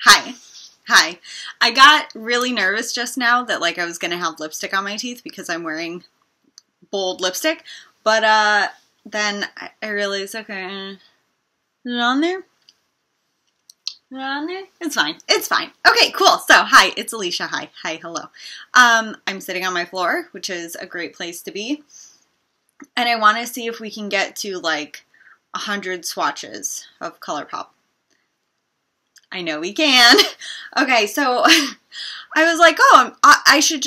Hi. Hi. I got really nervous just now that like I was gonna have lipstick on my teeth because I'm wearing bold lipstick, but then I realized, okay, is it on there? Is it on there? It's fine. It's fine. Okay, cool. So, hi, it's Alicia. Hi. Hi, hello. I'm sitting on my floor, which is a great place to be. And I want to see if we can get to like 100 swatches of Colourpop. I know we can. Okay, so I was like, oh, I should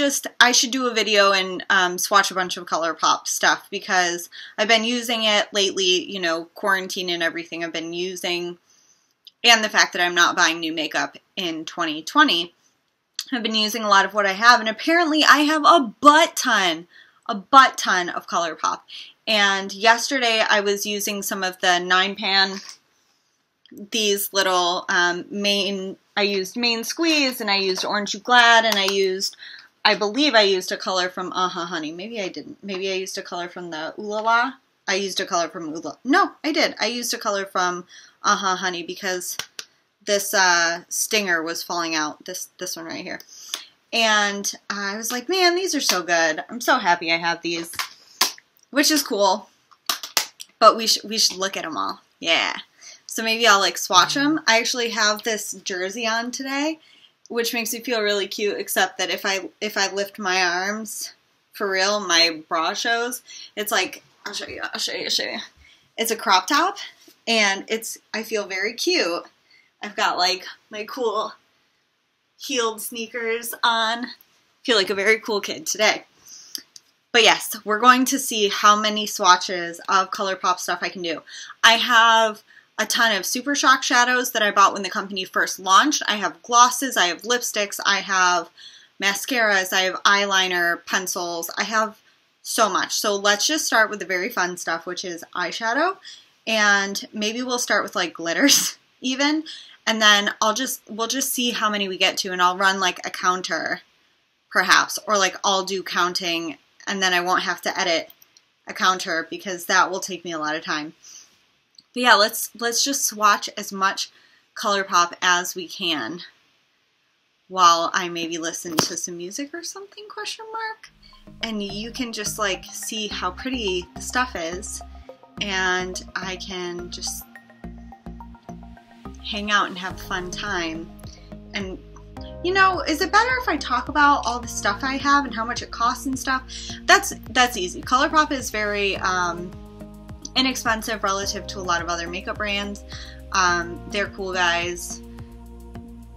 do a video and swatch a bunch of Colourpop stuff because I've been using it lately, you know, quarantine and everything I've been using, and the fact that I'm not buying new makeup in 2020. I've been using a lot of what I have, and apparently I have a butt ton of Colourpop. And yesterday I was using some of the 9-pan, these little I used Main Squeeze, and I used Orange You Glad, and I believe I used a color from Honey. Maybe I didn't. Maybe I used a color from the Ooh La La. I used a color from No, I did. I used a color from Honey because this stinger was falling out. This one right here. And I was like, man, these are so good. I'm so happy I have these, which is cool. But we should look at them all. Yeah. So maybe I'll like swatch them. I actually have this jersey on today, which makes me feel really cute, except that if I lift my arms, for real, my bra shows. It's like, I'll show you. It's a crop top, and I feel very cute. I've got like my cool heeled sneakers on. Feel like a very cool kid today. But yes, we're going to see how many swatches of Colourpop stuff I can do. I have a ton of Super Shock shadows that I bought when the company first launched. I have glosses, I have lipsticks, I have mascaras, I have eyeliner, pencils. I have so much. So let's just start with the very fun stuff, which is eyeshadow. And maybe we'll start with like glitters even. And then we'll just see how many we get to, and I'll run like a counter perhaps, or like I'll do counting and then I won't have to edit a counter because that will take me a lot of time. But yeah, let's just swatch as much Colourpop as we can while I maybe listen to some music or something, question mark. And you can just like see how pretty the stuff is, and I can just hang out and have a fun time. And you know, is it better if I talk about all the stuff I have and how much it costs and stuff? That's easy. Colourpop is very inexpensive relative to a lot of other makeup brands. They're cool guys,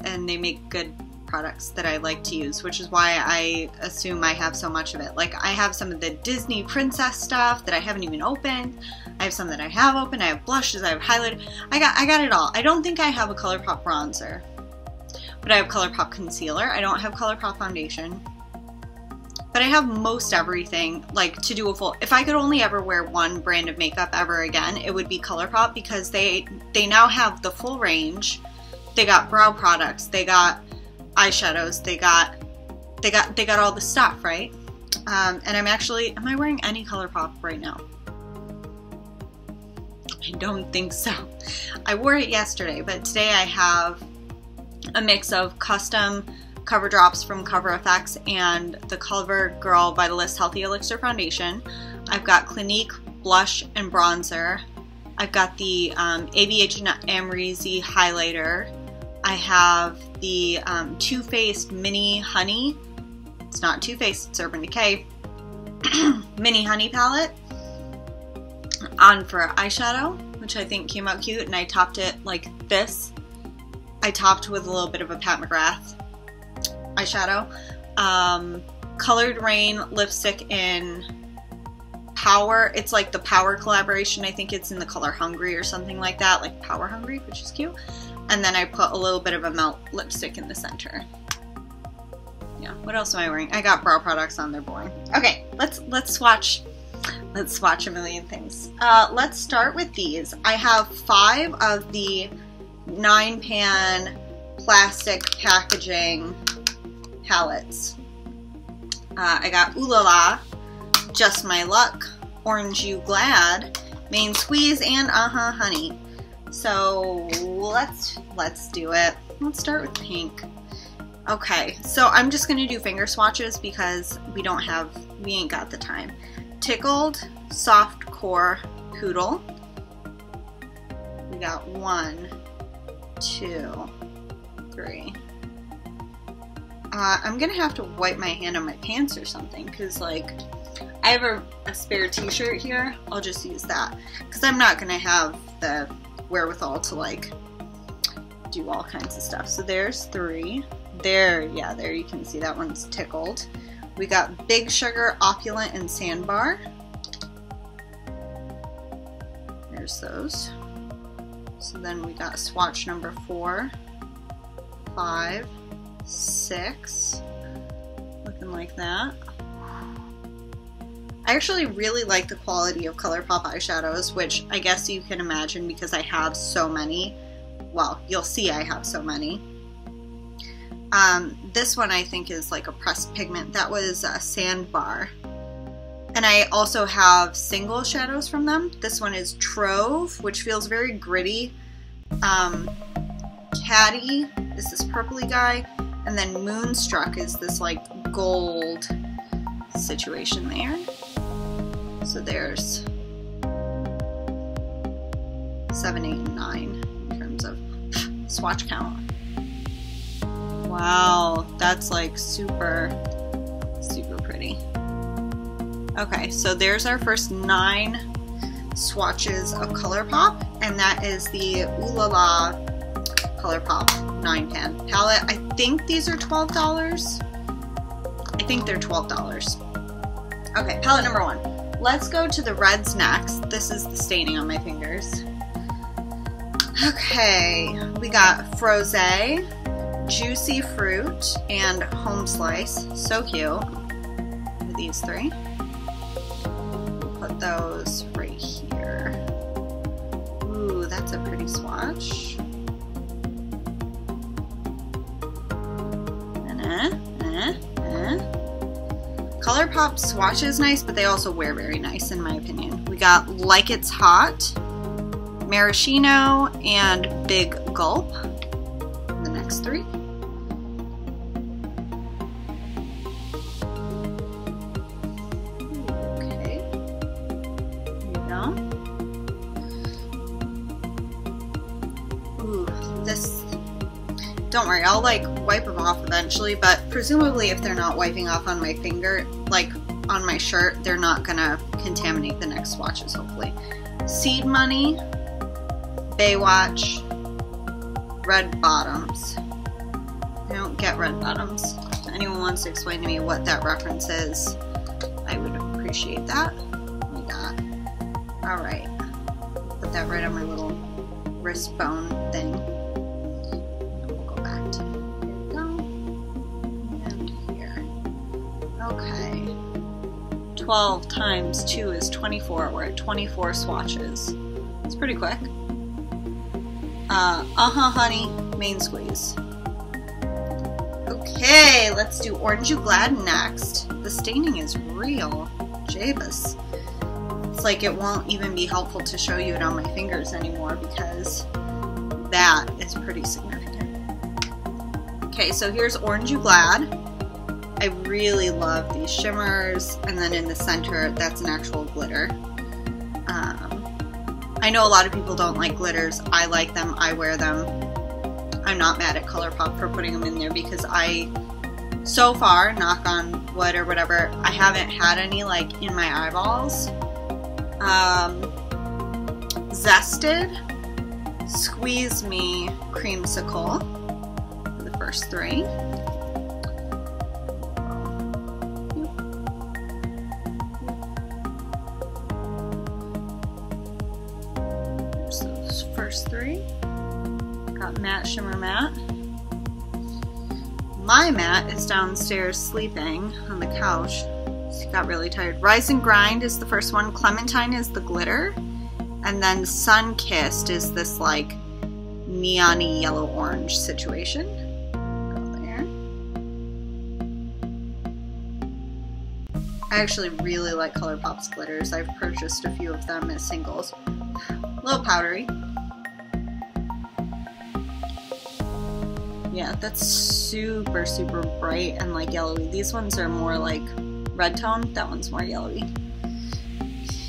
and they make good products that I like to use, which is why I assume I have so much of it. Like, I have some of the Disney princess stuff that I haven't even opened. I have some that I have opened. I have blushes. I have highlighter. I got it all. I don't think I have a Colourpop bronzer, but I have Colourpop concealer. I don't have Colourpop foundation. But I have most everything, like, to do a full... If I could only ever wear one brand of makeup ever again, it would be Colourpop, because they now have the full range. They got brow products, they got eyeshadows, they got all the stuff, right? And I'm actually... Am I wearing any Colourpop right now? I don't think so. I wore it yesterday, but today I have a mix of custom cover drops from Cover FX and the CoverGirl Vitalist Healthy Elixir Foundation. I've got Clinique blush and bronzer. I've got the ABH Amrezy highlighter. I have the Too Faced Mini Honey. It's not Too Faced, it's Urban Decay. Mini Honey palette on for eyeshadow, which I think came out cute, and I topped it like this. I topped with a little bit of a Pat McGrath eyeshadow. Colored Rain lipstick in Power. It's like the Power collaboration. I think it's in the color Hungry or something like that, like Power Hungry, which is cute. And then I put a little bit of a matte lipstick in the center. Yeah, what else am I wearing? I got brow products on, they're boring. Okay, let's swatch. Let's swatch a million things. Let's start with these. I have 5 of the 9-pan plastic packaging palettes. I got Ooh La La, Just My Luck, Orange You Glad, Main Squeeze, and Honey. So let's do it. Let's start with pink. Okay, so I'm just gonna do finger swatches because we ain't got the time. Tickled, Soft Core, Poodle. We got 1, 2, 3. I'm gonna have to wipe my hand on my pants or something because like I have a spare t-shirt here. I'll just use that because I'm not gonna have the wherewithal to like do all kinds of stuff. So there's 3. There you can see that one's tickled. We got Big Sugar, Opulent, and Sandbar. There's those. So then we got swatch number 4, 5, 6, looking like that. I actually really like the quality of Colourpop eyeshadows, which I guess you can imagine because I have so many. Well, you'll see I have so many. This one I think is like a pressed pigment. That was a Sandbar. And I also have single shadows from them. This one is Trove, which feels very gritty. Caddy is this purpley guy. And then Moonstruck is this like gold situation there. So there's 7, 8, and 9 in terms of swatch count. Wow, that's like super, super pretty. Okay, so there's our first 9 swatches of Colourpop, and that is the Ooh La La Colourpop 9-pan palette. I think these are $12. I think they're $12. Okay, palette number 1. Let's go to the reds next. This is the staining on my fingers. Okay, we got Frosé, Juicy Fruit, and Home Slice. So cute. These 3. We'll put those right here. Ooh, that's a pretty swatch. Colourpop swatch is nice, but they also wear very nice in my opinion. We got Like It's Hot, Maraschino, and Big Gulp. The next 3. Okay. Here we go. Ooh, this. Don't worry, I'll like wipe them off eventually, but presumably if they're not wiping off on my finger, like on my shirt, they're not gonna contaminate the next swatches, hopefully. Seed Money, Baywatch, Red Bottoms. I don't get red bottoms. If anyone wants to explain to me what that reference is, I would appreciate that. Oh my god. Alright. Put that right on my little wrist bone thing. Okay, 12 times 2 is 24. We're at 24 swatches. It's pretty quick. Honey, main squeeze. Okay, let's do Orange You Glad next. The staining is real. Jabus. It's like it won't even be helpful to show you it on my fingers anymore because that is pretty significant. Okay, so here's Orange You Glad. I really love these shimmers, and then in the center, that's an actual glitter. I know a lot of people don't like glitters. I like them. I wear them. I'm not mad at Colourpop for putting them in there because so far, knock on wood or whatever, I haven't had any like in my eyeballs. Zested, Squeeze Me, Creamsicle for the first 3. First 3. Got Matte Shimmer Matte. My Matte is downstairs sleeping on the couch. She got really tired. Rise and Grind is the first one. Clementine is the glitter. And then Sun Kissed is this like neon-y yellow-orange situation. Go there. I actually really like Colourpop's glitters. I've purchased a few of them as singles. A little powdery. Yeah, that's super, super bright and like yellowy. These ones are more like red tone. That one's more yellowy.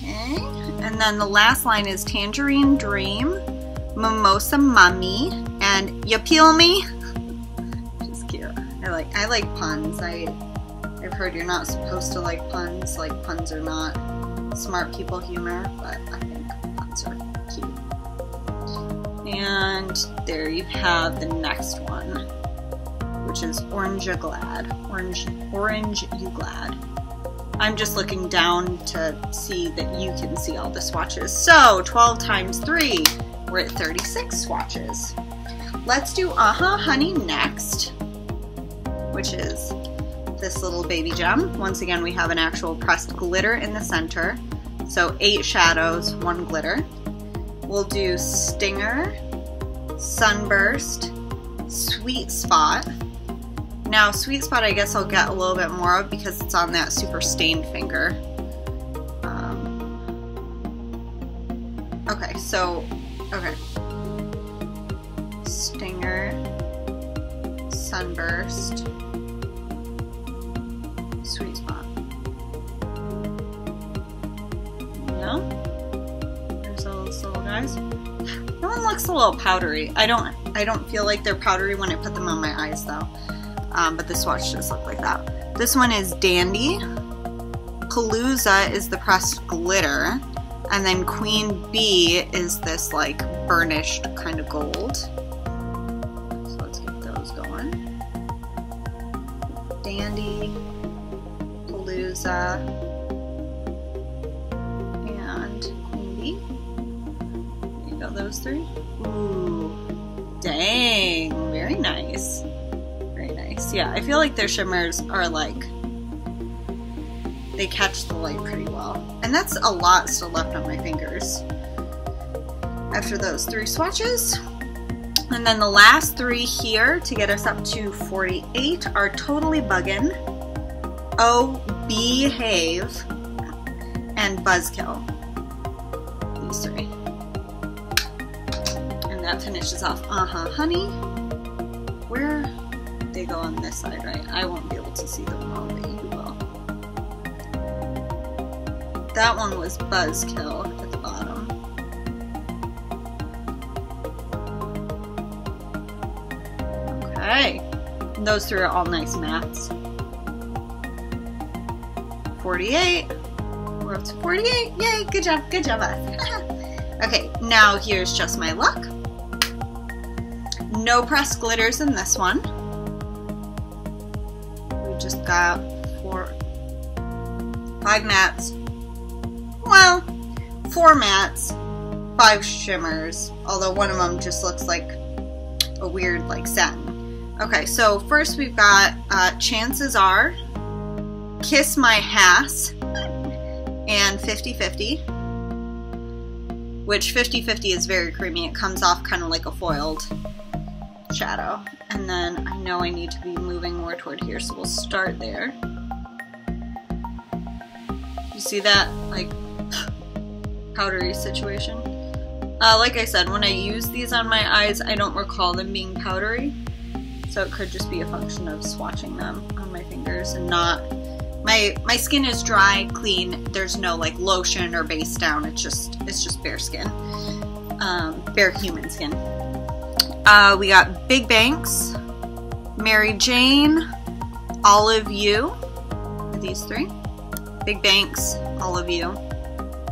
Okay. And then the last line is Tangerine Dream, Mimosa Mummy, and You Peel Me. Which is cute. I like puns. I've heard you're not supposed to like puns. Like, puns are not smart people humor, but I think puns are cute. And there you have the next one, which is Orange You Glad. Orange You Glad. I'm just looking down to see that you can see all the swatches. So 12 times 3, we're at 36 swatches. Let's do Honey next, which is this little baby gem. Once again, we have an actual pressed glitter in the center. So 8 shadows, 1 glitter. We'll do Stinger, Sunburst, Sweet Spot. Now, Sweet Spot I guess I'll get a little bit more of because it's on that super stained finger. Okay. Stinger, Sunburst, Sweet Spot. No? There's all those little guys. That one looks a little powdery. I don't feel like they're powdery when I put them on my eyes though. But the swatch does look like that. This one is Dandy. Palooza is the pressed glitter. And then Queen Bee is this like burnished kind of gold. So let's get those going. Dandy, Palooza, and Queen Bee. There you go, those 3. Ooh, dang, very nice. Very nice. Yeah, I feel like their shimmers are like, they catch the light pretty well. And that's a lot still left on my fingers after those 3 swatches. And then the last 3 here to get us up to 48 are Totally Buggin', Oh Behave, and Buzzkill. These 3. And that finishes off Honey. Where they go on this side, right? I won't be able to see them all, but you will. That one was Buzzkill at the bottom. Okay. And those 3 are all nice mattes. 48. We're up to 48. Yay, good job us. Okay, now here's Just My Luck. No pressed glitters in this one. We just got 5 mattes. Well, 4 mattes, 5 shimmers, although one of them just looks like a weird like satin. Okay, so first we've got Chances Are, Kiss My Hass, and 50/50, which 50/50 is very creamy. It comes off kind of like a foiled shadow. And then I know I need to be moving more toward here, so we'll start there. You see that, like, powdery situation? Like I said, when I use these on my eyes, I don't recall them being powdery. So it could just be a function of swatching them on my fingers and not... My skin is dry, clean. There's no like lotion or base down. It's just bare skin. Bare human skin. We got Big Banks, Mary Jane, All of You. These 3. Big Banks, All of You,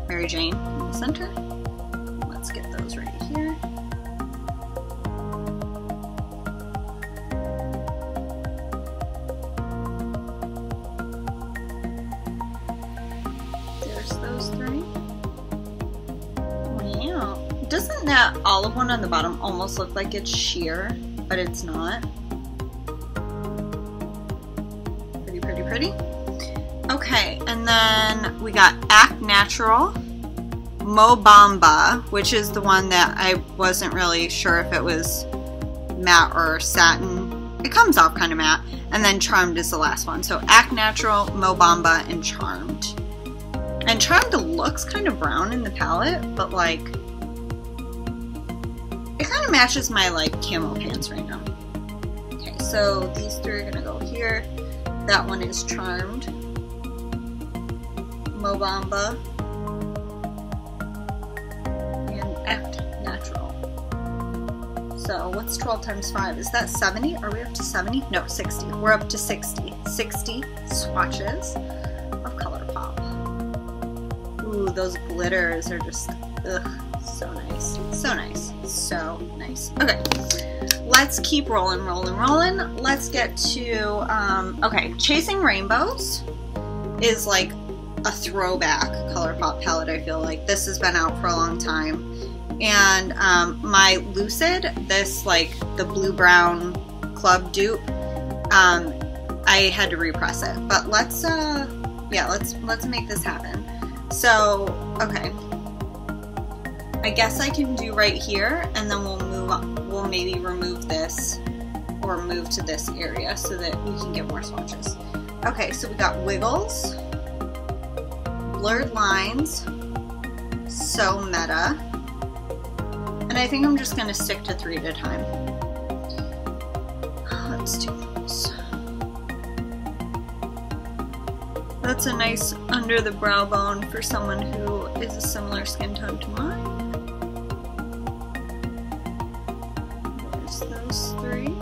Mary Jane in the center. Let's get those right here. There's those 3. Wow. Doesn't that olive one on the bottom almost look like it's sheer, but it's not? Pretty, pretty, pretty. Okay, and then we got Act Natural, Mo Bamba, which is the one that I wasn't really sure if it was matte or satin. It comes off kind of matte. And then Charmed is the last one. So Act Natural, Mo Bamba, and Charmed. And Charmed looks kind of brown in the palette, but like, it kind of matches my like camo pants right now. so these three are gonna go here. That one is Charmed, Mobamba, and Act Natural. So what's 12 times 5? Is that 70? Are we up to 70? No, 60. We're up to 60. 60 swatches of Colourpop. Ooh, those glitters are just, ugh, so nice. So nice. So nice. Okay, let's keep rolling. Let's get to, okay, Chasing Rainbows is like a throwback Colourpop palette, I feel like. This has been out for a long time. And my Lucid, this like the blue-brown club dupe, I had to repress it. But let's, yeah, let's make this happen. So, okay. I guess I can do right here, and then we'll move on. We'll maybe remove this or move to this area so that we can get more swatches. Okay, so we got Wiggles, Blurred Lines, So Meta, and I think I'm just going to stick to 3 at a time. Let's do those. That's a nice under the brow bone for someone who is a similar skin tone to mine. There's those 3.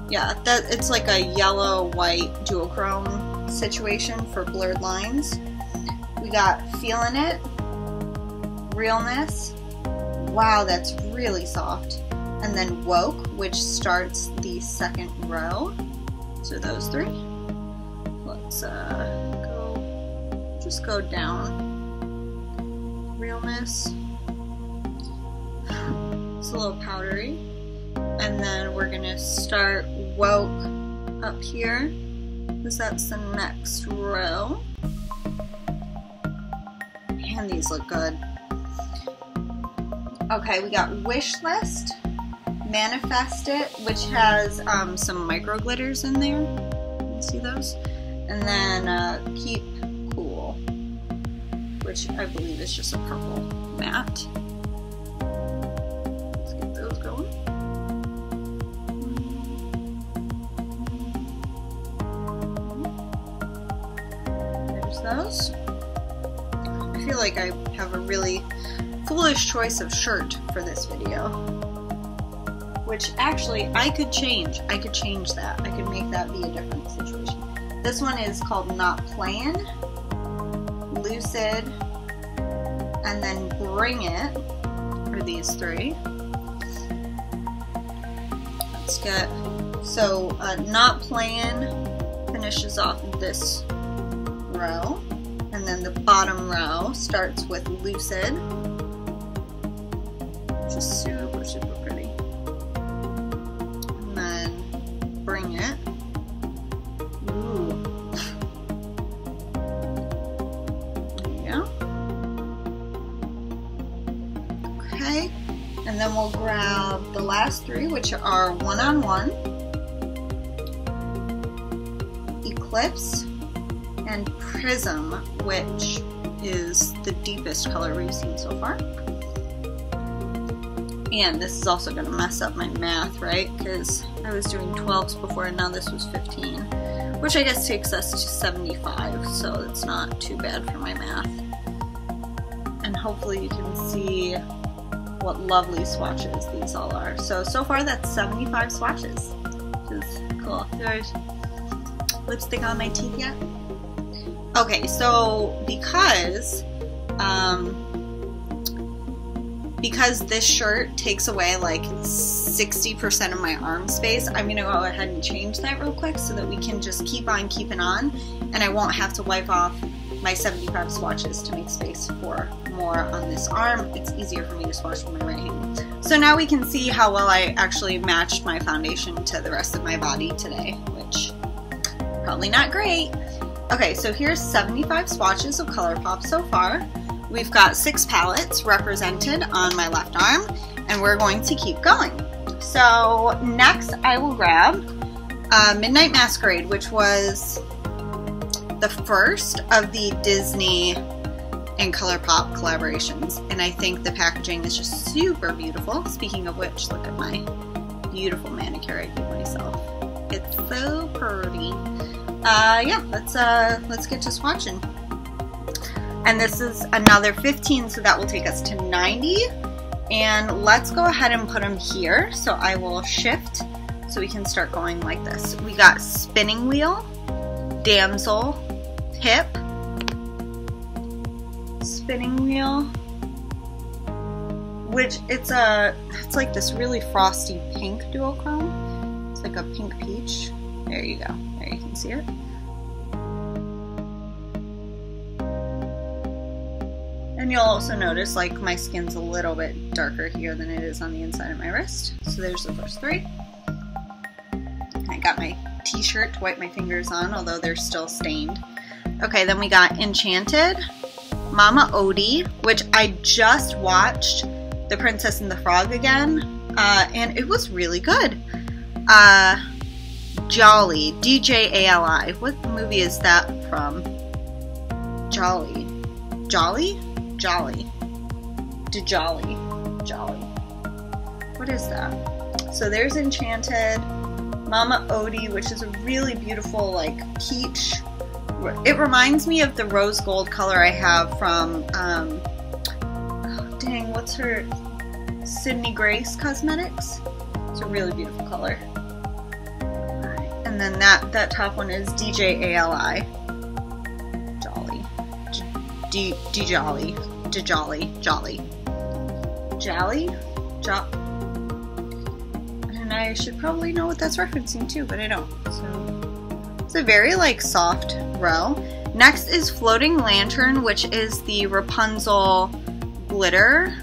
Yeah, that it's like a yellow-white duochrome situation for blurred lines. We got Feelin' It, Realness. Wow, that's really soft. And then Woke, which starts the 2nd row. So those 3. Let's just go down. Realness. It's a little powdery. And then we're gonna start Woke up here, because that's the next row. And these look good. Okay, we got Wish List, Manifest It, which has some micro glitters in there. You see those? And then Keep Cool, which I believe is just a purple matte. Let's get those going. There's those. I feel like I have a really foolish choice of shirt for this video, which actually I could change. I could change that. I could make that be a different situation. This one is called Not Playin', Lucid, and then Bring It for these 3. Let's get, so Not Playin' finishes off this row, and then the bottom row starts with Lucid, which is super, super pretty. And then Bring It. Ooh. There you go. Okay. And then we'll grab the last 3, which are One-on-One, Eclipse, and Prism, which is the deepest color we've seen so far. And this is also going to mess up my math, right? Because I was doing 12s before and now this was 15, which I guess takes us to 75, so it's not too bad for my math. And hopefully you can see what lovely swatches these all are. So far that's 75 swatches, which is cool. There's lipstick on my teeth yet? Okay, so because this shirt takes away like 60% of my arm space, I'm gonna go ahead and change that real quick so that we can just keep on keeping on, and I won't have to wipe off my 75 swatches to make space for more on this arm. It's easier for me to swatch with my right hand. So now we can see how well I actually matched my foundation to the rest of my body today, which probably not great. Okay, so here's 75 swatches of Colourpop so far. We've got 6 palettes represented on my left arm, and we're going to keep going. So next I will grab Midnight Masquerade, which was the first of the Disney and Colourpop collaborations, and I think the packaging is just super beautiful. Speaking of which, look at my beautiful manicure I gave myself. So pretty. Yeah, let's get to swatching. And this is another 15, so that will take us to 90. And let's go ahead and put them here. So I will shift so we can start going like this. We got spinning wheel, damsel, hip, spinning wheel, which it's like this really frosty pink duochrome. It's like a pink peach. There you go. There you can see it. And you'll also notice like my skin's a little bit darker here than it is on the inside of my wrist. So there's the first three. I got my t-shirt to wipe my fingers on, although they're still stained. Okay, then we got Enchanted, Mama Odie, which I just watched The Princess and the Frog again, and it was really good. Jolly, D-J-A-L-I. What movie is that from? Jolly. Jolly? Jolly. DeJolly. Jolly. What is that? So there's Enchanted, Mama Odie, which is a really beautiful, like, peach. It reminds me of the rose gold color I have from, oh, dang, what's her? Sydney Grace Cosmetics. It's a really beautiful color. And then that top one is DJALI. Jolly. D-Jolly. DeJolly. Jolly. Jolly? And I should probably know what that's referencing too, but I don't. So it's a very like soft row. Next is Floating Lantern, which is the Rapunzel glitter.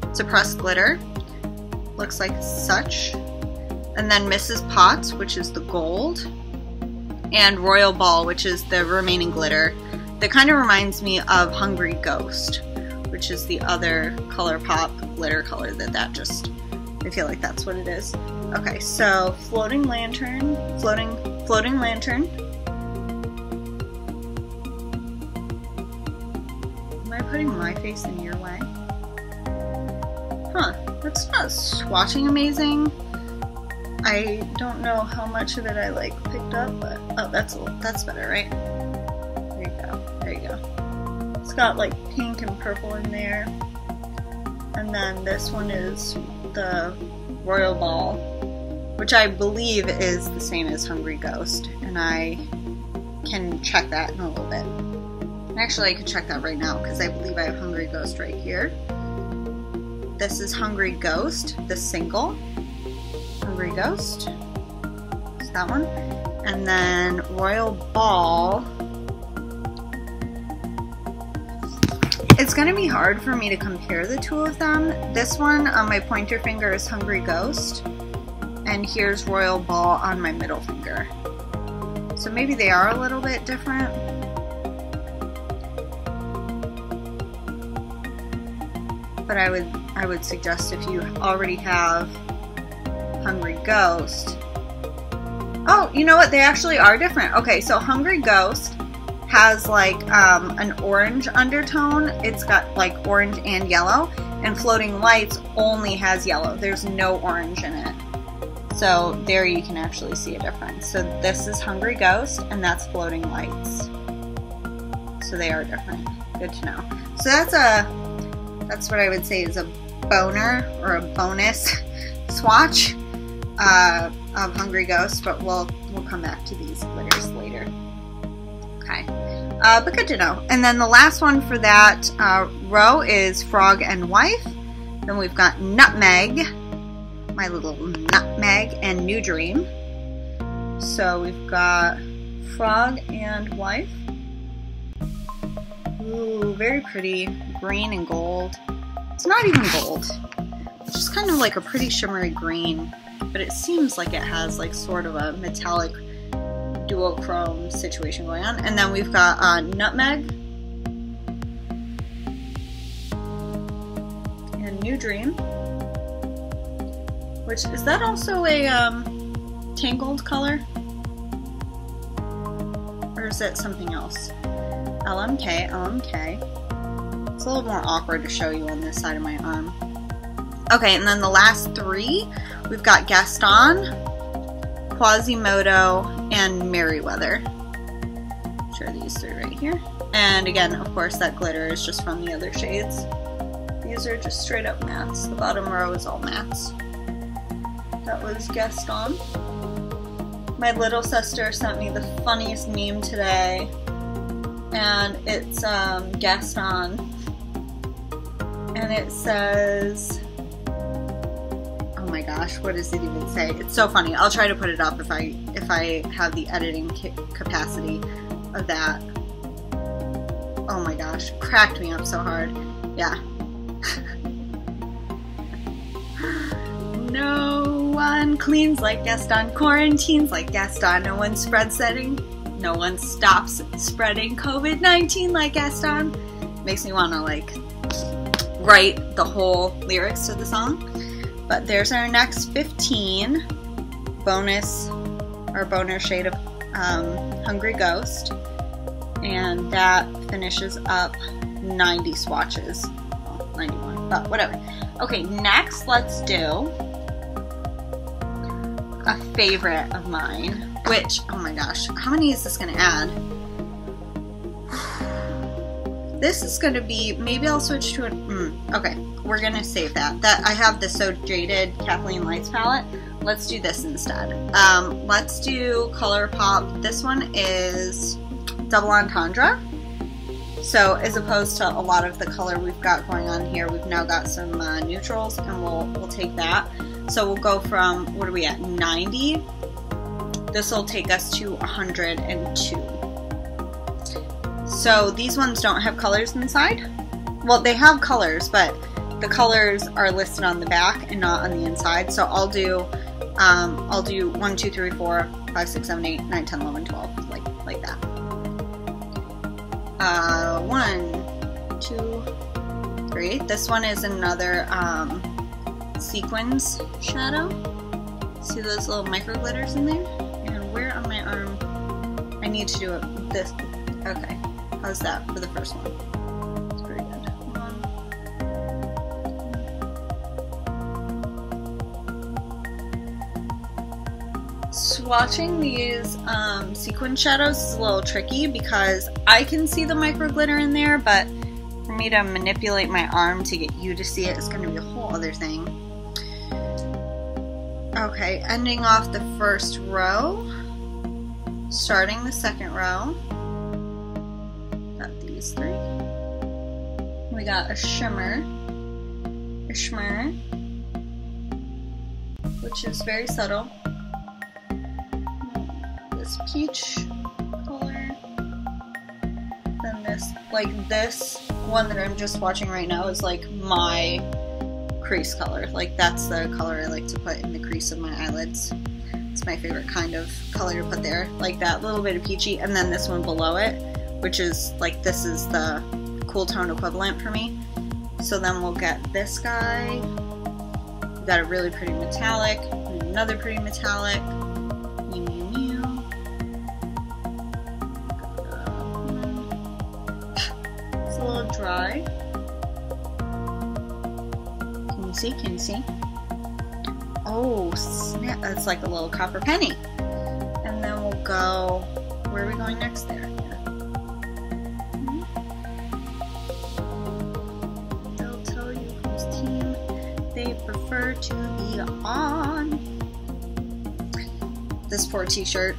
It's a pressed glitter. Looks like such. And then Mrs. Potts, which is the gold. And Royal Ball, which is the remaining glitter. That kind of reminds me of Hungry Ghost, which is the other Colourpop glitter color that just, I feel like that's what it is. Okay, so Floating Lantern, Floating Lantern. Am I putting my face in your way? Huh, that's not swatching amazing. I don't know how much of it I like picked up, but oh, that's better, right? There you go. There you go. It's got like pink and purple in there, and then this one is the Royal Ball, which I believe is the same as Hungry Ghost, and I can check that in a little bit. And actually, I could check that right now because I believe I have Hungry Ghost right here. This is Hungry Ghost, the single. Hungry Ghost. It's that one. And then Royal Ball. It's going to be hard for me to compare the two of them. This one on my pointer finger is Hungry Ghost. And here's Royal Ball on my middle finger. So maybe they are a little bit different. But I would suggest if you already have Hungry Ghost. Oh, you know what? They actually are different. Okay, so Hungry Ghost has like an orange undertone. It's got like orange and yellow. And Floating Lights only has yellow. There's no orange in it. So there you can actually see a difference. So this is Hungry Ghost and that's Floating Lights. So they are different. Good to know. So that's what I would say is a boner or a bonus swatch of Hungry Ghost, but we'll come back to these glitters later. Okay, but good to know. And then the last one for that row is Frog and Wife. Then we've got Nutmeg, my little Nutmeg, and New Dream. So we've got Frog and Wife. Ooh, very pretty, green and gold. It's not even gold. It's just kind of like a pretty shimmery green, but it seems like it has like sort of a metallic duochrome situation going on. And then we've got Nutmeg and New Dream, which is that also a Tangled color? Or is that something else? LMK, LMK. It's a little more awkward to show you on this side of my arm. Okay, and then the last three, we've got Gaston, Quasimodo, and Merryweather. Share these three right here. And again, of course, that glitter is just from the other shades. These are just straight up mattes. The bottom row is all mattes. That was Gaston. My little sister sent me the funniest meme today, and it's Gaston, and it says, oh my gosh, what does it even say? It's so funny. I'll try to put it up if I have the editing capacity of that. Oh my gosh, cracked me up so hard. Yeah. No one cleans like Gaston, quarantines like Gaston, no one spreads setting, no one stops spreading COVID-19 like Gaston. Makes me want to like write the whole lyrics to the song. But there's our next 15 bonus or boner shade of Hungry Ghost, and that finishes up 90 swatches. Well, 91, but whatever. Okay, next let's do a favorite of mine, which, oh my gosh, how many is this gonna add? This is gonna be, maybe I'll switch to okay, we're gonna save that. I have the So Jaded Kathleen Lights palette. Let's do this instead. Let's do Colourpop. This one is Double Entendre. So as opposed to a lot of the color we've got going on here, we've now got some neutrals, and we'll take that. So we'll go from, what are we at, 90? This will take us to 102. So these ones don't have colors inside. Well, they have colors, but the colors are listed on the back and not on the inside. So I'll do 1, 2, 3, 4, 5, 6, 7, 8, 9, 10, 11, 12, like that. 1, 2, 3. This one is another sequins shadow. See those little micro glitters in there? And where on my arm? I need to do it this. Okay, how's that for the first one? It's pretty good. Swatching these sequin shadows is a little tricky because I can see the micro glitter in there, but for me to manipulate my arm to get you to see it is going to be a whole other thing. Okay, ending off the first row, starting the second row. Got these three. We got a shimmer, which is very subtle. This peach color. Then this one that I'm just watching right now is like my crease color. Like that's the color I like to put in the crease of my eyelids. It's my favorite kind of color to put there. Like that little bit of peachy, and then this one below it, which is like, this is the cool tone equivalent for me. So then we'll get this guy. We've got a really pretty metallic, and another pretty metallic. It's a little dry. Can you see? Oh snap, that's like a little copper penny. And then we'll go, where are we going next there? They'll tell you whose team they prefer to be on. This poor t-shirt.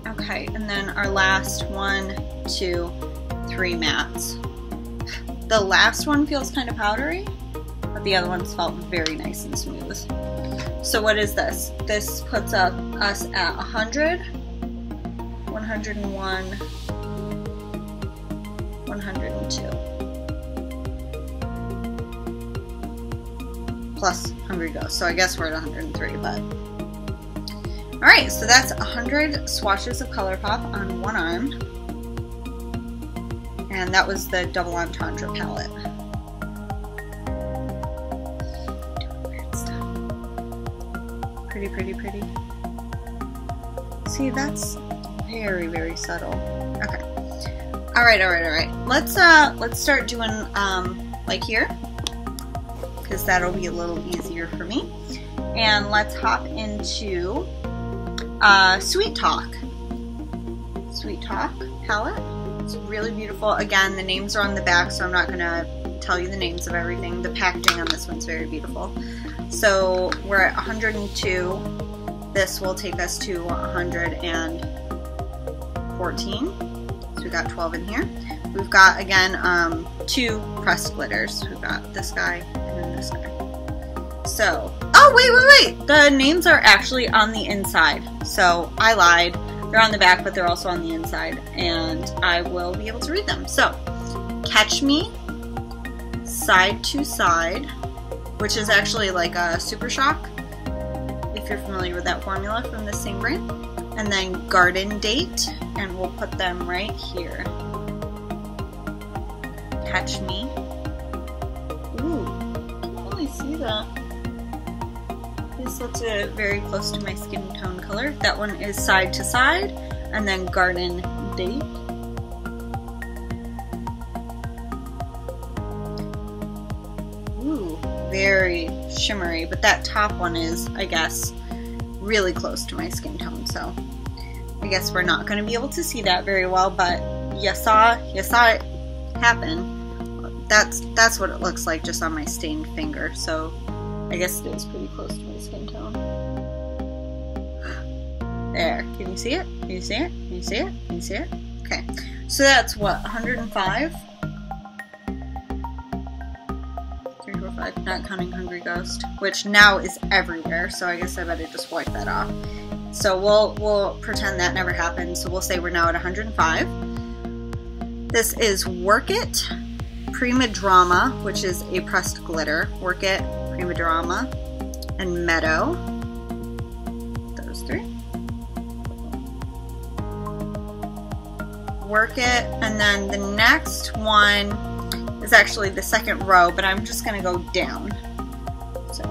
Okay, and then our last 1, 2, 3 mattes. The last one feels kind of powdery, but the other ones felt very nice and smooth. So what is this? This puts us at 100, 101, 102. Plus Hungry Ghost. So I guess we're at 103, but. Alright, so that's 100 swatches of Colourpop on one arm. And that was the Double Entendre palette. Pretty, pretty, pretty. See, that's very, very subtle. Okay. Alright. Let's start doing like here, because that'll be a little easier for me. And let's hop into Sweet Talk palette. It's really beautiful. Again, the names are on the back, so I'm not going to tell you the names of everything. The packaging on this one's very beautiful. So we're at 102. This will take us to 114. So we got 12 in here. We've got, again, 2 pressed glitters. We've got this guy and then this guy. So, oh, wait. The names are actually on the inside. So I lied. They're on the back, but they're also on the inside, and I will be able to read them. So, Catch Me, Side to Side, which is actually like a Super Shock, if you're familiar with that formula from the same brand. And then Garden Date, and we'll put them right here. Catch Me. Ooh, can't really see that. This looks very close to my skin tone color. That one is Side to Side, and then Garden Date. Ooh, very shimmery, but that top one is, I guess, really close to my skin tone, so I guess we're not going to be able to see that very well, but you saw it happen. That's what it looks like just on my stained finger, so I guess it is pretty close to my skin tone. There, can you see it? Can you see it? Can you see it? Can you see it? Okay, so that's what, 105? 3, 4, 5, not counting Hungry Ghost, which now is everywhere, so I guess I better just wipe that off. So we'll pretend that never happened, so we'll say we're now at 105. This is Work It, Prima Drama, which is a pressed glitter. Work It, Prima Drama, and Meadow. Those 3. Work It, and then the next one is actually the second row, but I'm just going to go down. So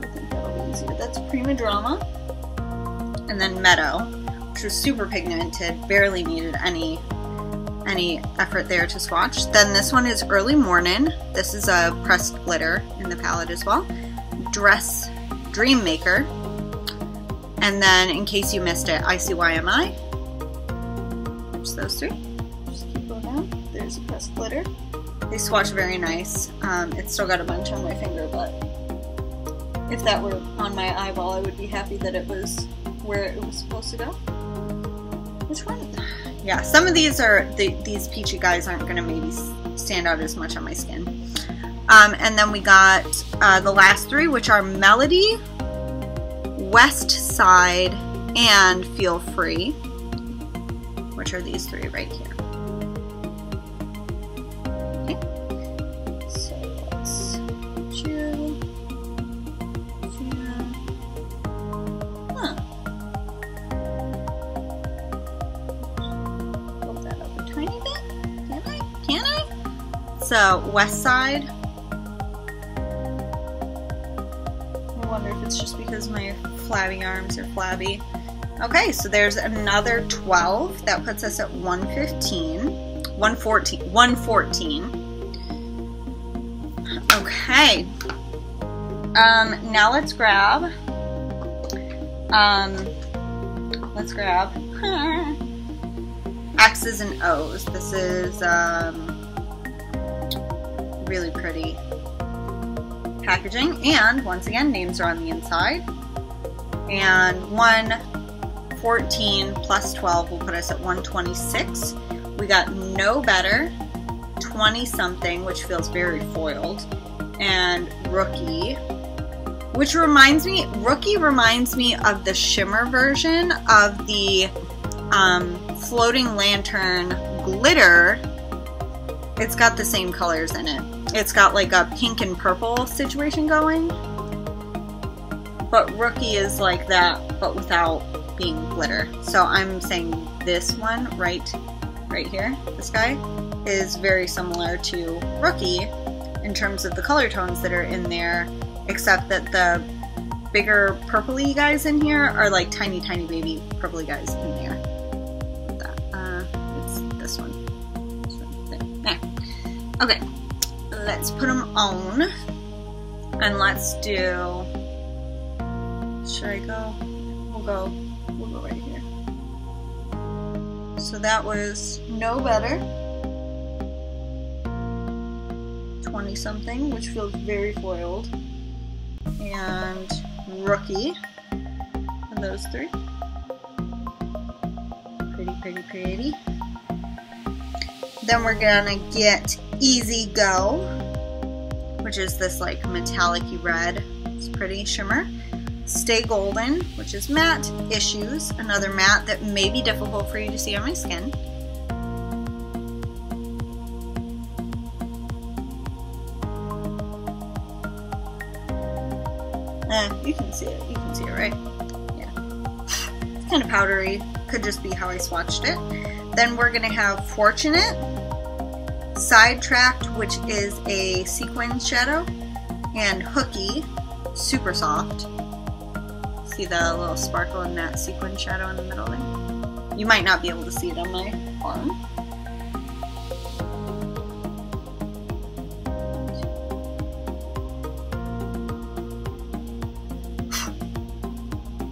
I think that'll be easier. That's Prima Drama, and then Meadow, which was super pigmented, barely needed any effort there to swatch. Then this one is Early Morning. This is a pressed glitter in the palette as well. Dress Dream Maker, and then in case you missed it, ICYMI. There's those 3. Just keep going down. There's a pressed glitter. They swatch very nice. It's still got a bunch on my finger, but if that were on my eyeball, I would be happy that it was where it was supposed to go. Which one? Yeah, some of these are, these peachy guys aren't going to maybe stand out as much on my skin. And then we got the last 3, which are Melody, West Side, and Feel Free, which are these 3 right here. Okay, so let's chew. Huh. Hold that up a tiny bit. Can I? So, West Side. I wonder if it's just because my flabby arms are flabby. Okay, so there's another 12. That puts us at 114. Okay. Now let's grab X's and O's. This is really pretty packaging, and once again, names are on the inside. And 114 plus 12 will put us at 126. We got No Better, 20 something, which feels very foiled, and Rookie, which reminds me of the shimmer version of the floating lantern glitter. It's got the same colors in it. It's got like a pink and purple situation going, but Rookie is like that, but without being glitter. So I'm saying this one right here, this guy, is very similar to Rookie in terms of the color tones that are in there, except that the bigger purpley guys in here are like tiny baby purpley guys in there. It's this one. There. Okay, let's put them on, and let's do, should I go we'll go right here. So that was No Better, 20 something, which feels very foiled, and Rookie, and those three. Pretty, pretty, pretty. Then we're gonna get Easy Go, which is this like metallic-y red. It's pretty shimmer. Stay Golden, which is matte. Issues, another matte that may be difficult for you to see on my skin. You can see it. You can see it, right? Yeah. It's kind of powdery. Could just be how I swatched it. Then we're gonna have Fortunate, Sidetracked, which is a sequin shadow, and Hooky, super soft. See the little sparkle in that sequin shadow in the middle there? You might not be able to see it on my arm.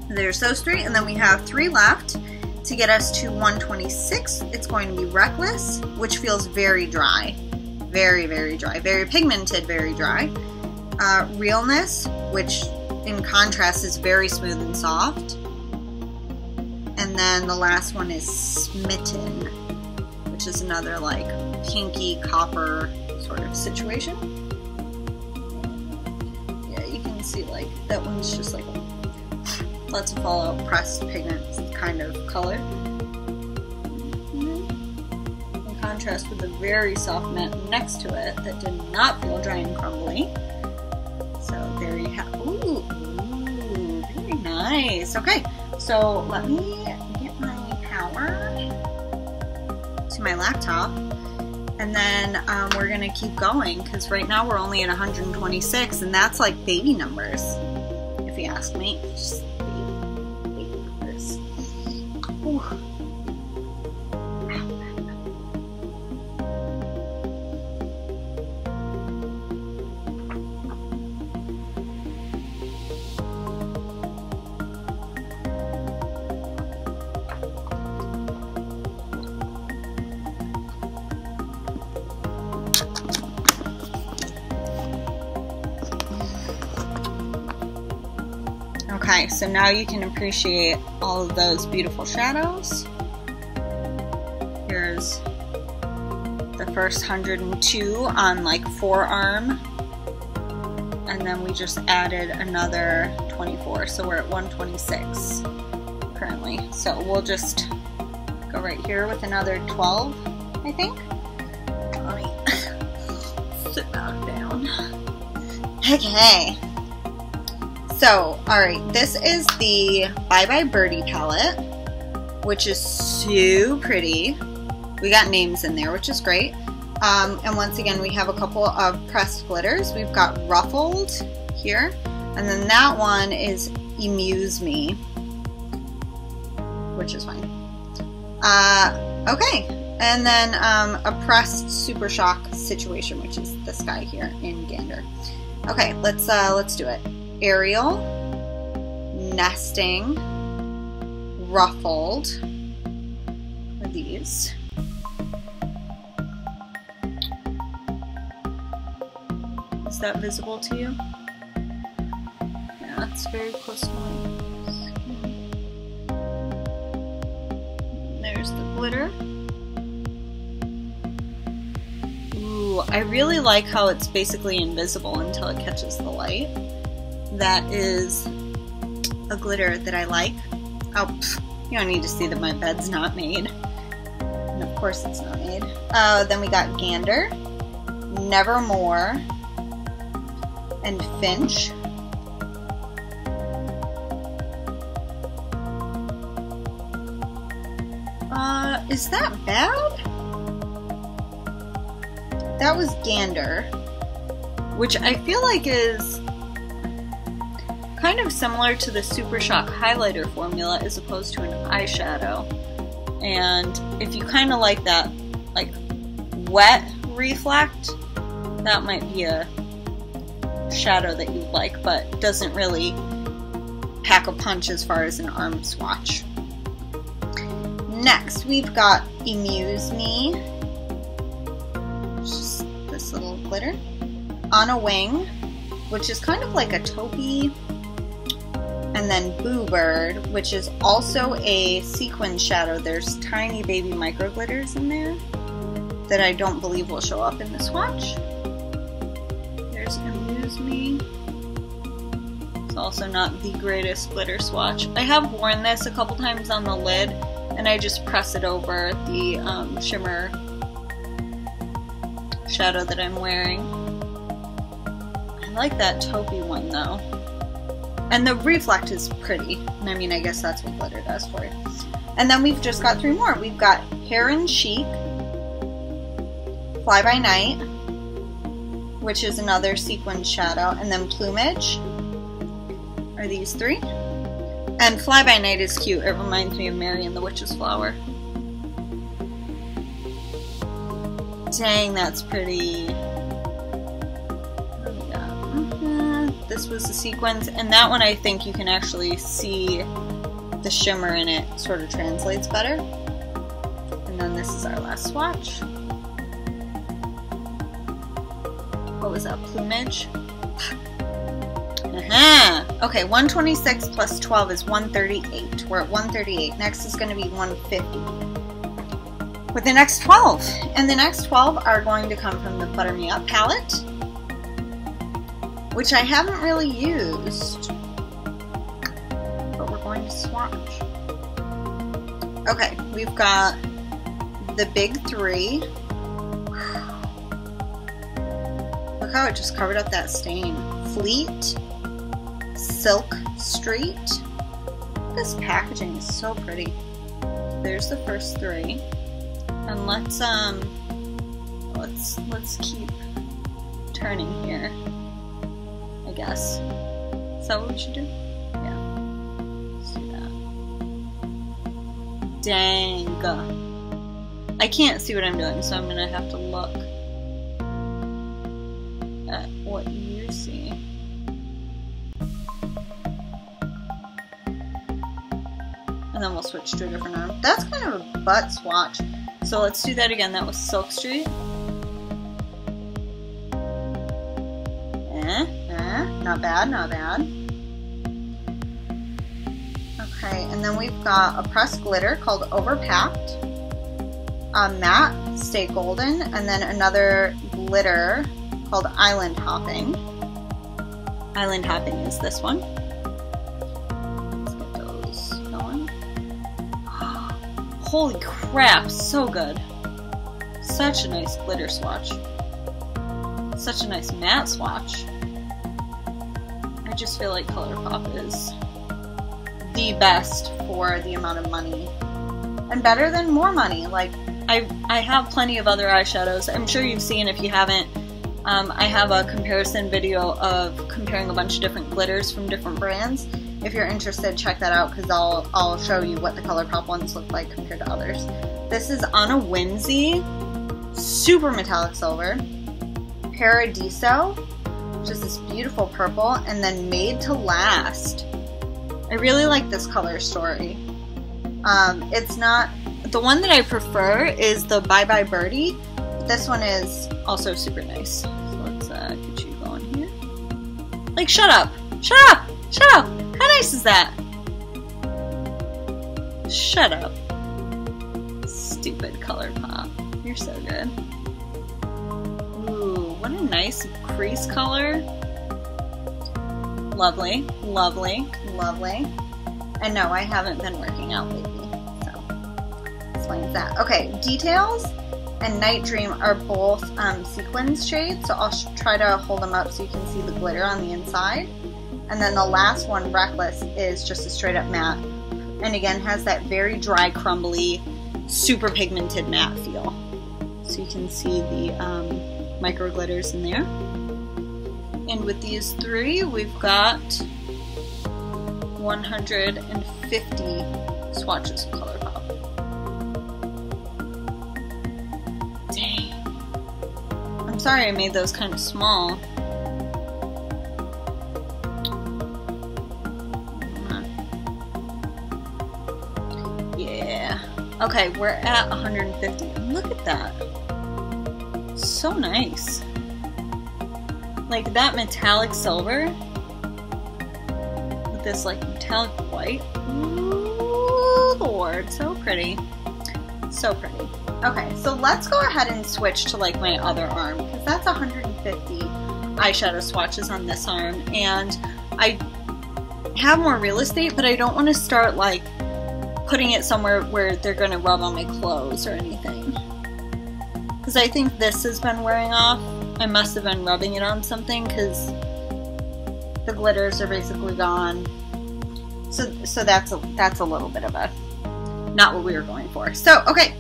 There's those three, and then we have 3 left to get us to 126. It's going to be Reckless, which feels very dry. Very, very dry. Very pigmented, very dry. Realness, which in contrast is very smooth and soft. And then the last one is Smitten, which is another like pinky copper sort of situation. Yeah, you can see like that one's just like lots of fallout pressed pigment kind of color. In contrast with the very soft matte next to it that did not feel dry and crumbly. So there you have, ooh, very nice. Okay, so let me get my power to my laptop, and then we're gonna keep going because right now we're only at 126, and that's like baby numbers, if you ask me. Just baby numbers. Ooh. Okay, so now you can appreciate all of those beautiful shadows. Here's the first 102 on like forearm, and then we just added another 24, so we're at 126 currently. So we'll just go right here with another 12, I think. Let me sit back down. Okay. So, alright, this is the Bye Bye Birdie palette, which is so pretty. We got names in there, which is great. And once again, we have a couple of pressed glitters. We've got Ruffled here, and then that one is Amuse Me, which is fine. Okay, and then a pressed Super Shock Situation, which is this guy here in Gander. Okay, let's do it. Aerial, Nesting, Ruffled are these. Is that visible to you? Yeah, it's very close to my skin. There's the glitter. Ooh, I really like how it's basically invisible until it catches the light. That is a glitter that I like. Oh, you don't need to see that my bed's not made. And of course it's not made. Then we got Gander, Nevermore, and Finch. Is that bad? That was Gander, which I feel like is kind of similar to the Super Shock highlighter formula as opposed to an eyeshadow. And if you kind of like that like wet reflect, that might be a shadow that you like, but doesn't really pack a punch as far as an arm swatch. Next, we've got Amuse Me, just this little glitter, On a Wing, which is kind of like a taupey, and then Boo Bird, which is also a sequin shadow. There's tiny baby micro glitters in there that I don't believe will show up in the swatch. There's Amuse Me. It's also not the greatest glitter swatch. I have worn this a couple times on the lid, and I just press it over the shimmer shadow that I'm wearing. I like that taupey one though. And the reflect is pretty. And I mean, I guess that's what glitter does for you. And then we've just got 3 more. We've got Heron Chic, Fly By Night, which is another sequin shadow, and then Plumage are these 3. And Fly By Night is cute. It reminds me of Mary and the Witch's Flower. Dang, that's pretty. This was the sequins, and that one I think you can actually see the shimmer in it sort of translates better. And then this is our last swatch. What was that, Plumage? Okay, 126 plus 12 is 138. We're at 138. Next is going to be 150. With the next 12. And the next 12 are going to come from the Butter Me Up palette, which I haven't really used, but we're going to swatch. Okay, we've got the big 3. Look how it just covered up that stain. Fleet, Silk Street. This packaging is so pretty. There's the first 3, and let's keep turning here. I guess. Is that what we should do? Yeah. Let's do that. Dang. I can't see what I'm doing, so I'm gonna have to look at what you see. And then we'll switch to a different arm. That's kind of a butt swatch. So let's do that again. That was Silk Street. Not bad, not bad. Okay, and then we've got a pressed glitter called Overpacked, a matte Stay Golden, and then another glitter called Island Hopping. Island Hopping is this one. Let's get those going. Holy crap, so good. Such a nice glitter swatch. Such a nice matte swatch. I just feel like Colourpop is the best for the amount of money, and better than more money. Like, I have plenty of other eyeshadows. I'm sure you've seen, if you haven't, I have a comparison video of comparing a bunch of different glitters from different brands. If you're interested, check that out, because I'll show you what the Colourpop ones look like compared to others. This is On a Whimsy, super metallic silver, Paradiso, which is this beautiful purple, and then Made to Last. I really like this color story. It's not, the one that I prefer is the Bye Bye Birdie, but this one is also super nice. So let's get you going here. Like, shut up! Shut up! Shut up! How nice is that? Shut up. Stupid Colourpop. You're so good. Ooh, what a nice crease color. Lovely, lovely, lovely. And no, I haven't been working out lately, so explains that. Okay, Details and Night Dream are both sequins shades, so I'll try to hold them up so you can see the glitter on the inside. And then the last one, Reckless, is just a straight up matte, and again has that very dry, crumbly, super pigmented matte feel. So you can see the micro glitters in there. And with these 3, we've got 150 swatches of Colourpop. Dang. I'm sorry I made those kind of small. I'm not Okay, we're at 150. Look at that. So nice. Like that metallic silver with this like metallic white. Ooh, Lord, so pretty. So pretty. Okay, so let's go ahead and switch to like my other arm because that's 150 eyeshadow swatches on this arm, and I have more real estate, but I don't want to start like putting it somewhere where they're going to rub on my clothes or anything. Because I think this has been wearing off. I must have been rubbing it on something because the glitters are basically gone. So that's a little bit of a not what we were going for. So okay,